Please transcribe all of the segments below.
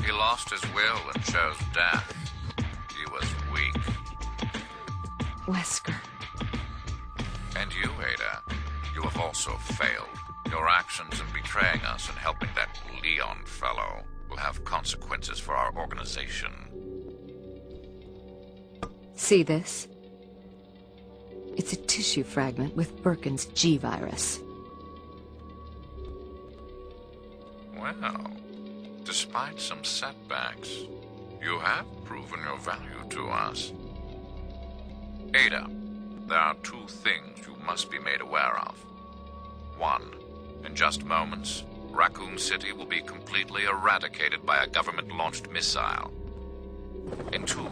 He lost his will and chose death. He was weak. Wesker. And you, Ada, you have also failed. Your actions in betraying us and helping that Leon fellow will have consequences for our organization. See this? It's a tissue fragment with Birkin's G-virus. Well, despite some setbacks, you have proven your value to us. Ada, there are two things you must be made aware of. One, in just moments, Raccoon City will be completely eradicated by a government-launched missile. And two,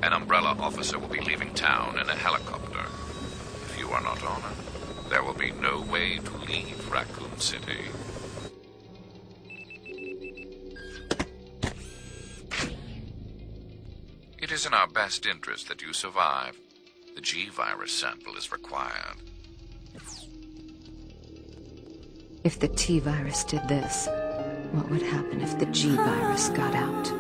an Umbrella officer will be leaving town in a helicopter. If you are not on it, there will be no way to leave Raccoon City. It is in our best interest that you survive. The G-virus sample is required. If the T-virus did this, what would happen if the G-virus got out?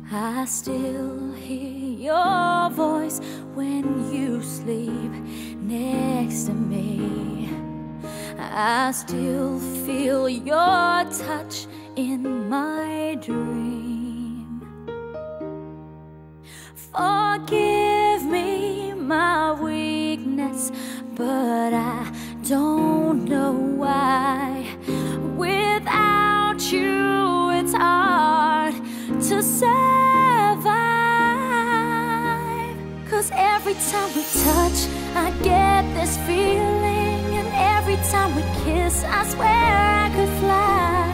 I still hear your voice when you sleep next to me. I still feel your touch in my dream. Forgive me my weakness, but I don't know why. Without you, it's hard to survive. 'Cause every time we touch, I get this feeling. And every time we kiss, I swear I could fly.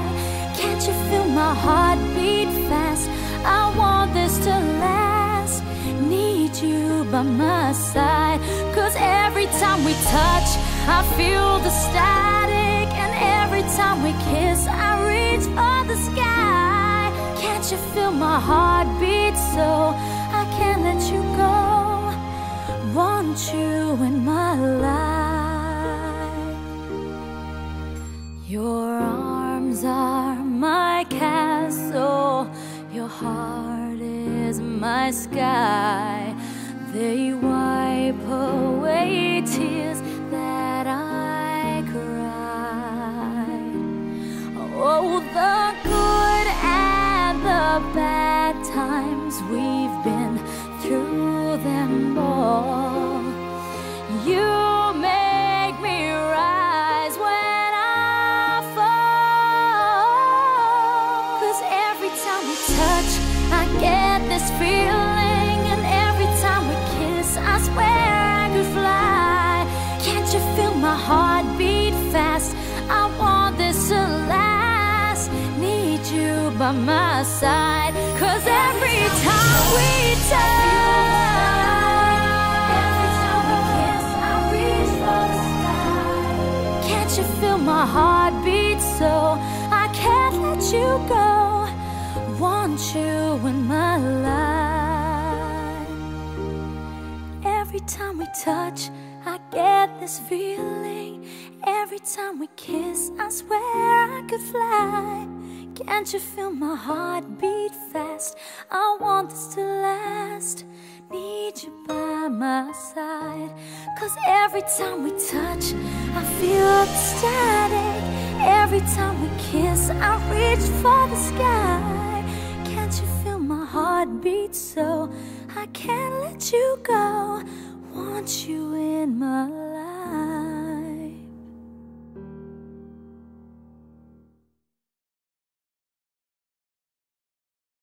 Can't you feel my heart beat fast? I want this to last. Need you by my side. 'Cause every time we touch, I feel the static. And every time we kiss, I reach for the sky. Can't you feel my heart beat so I can't let you go? Want you in my life. Your arms are my castle. Your heart is my sky. They wipe away tears that I cried. Oh, the good and the bad times, we've been through them all. You make me rise when I fall. 'Cause every time we touch, I get this feeling. And every time we kiss, I swear I could fly. Can't you feel my heart beat fast? I want this to last. Need you by my side. 'Cause every time we touch, my heart beats so I can't let you go. Want you in my life. Every time we touch, I get this feeling. Every time we kiss, I swear I could fly. Can't you feel my heart beat fast? I want this to last. Need you by my side. 'Cause every time we touch, I feel the static. Every time we kiss, I reach for the sky. Can't you feel my heart beat so I can't let you go?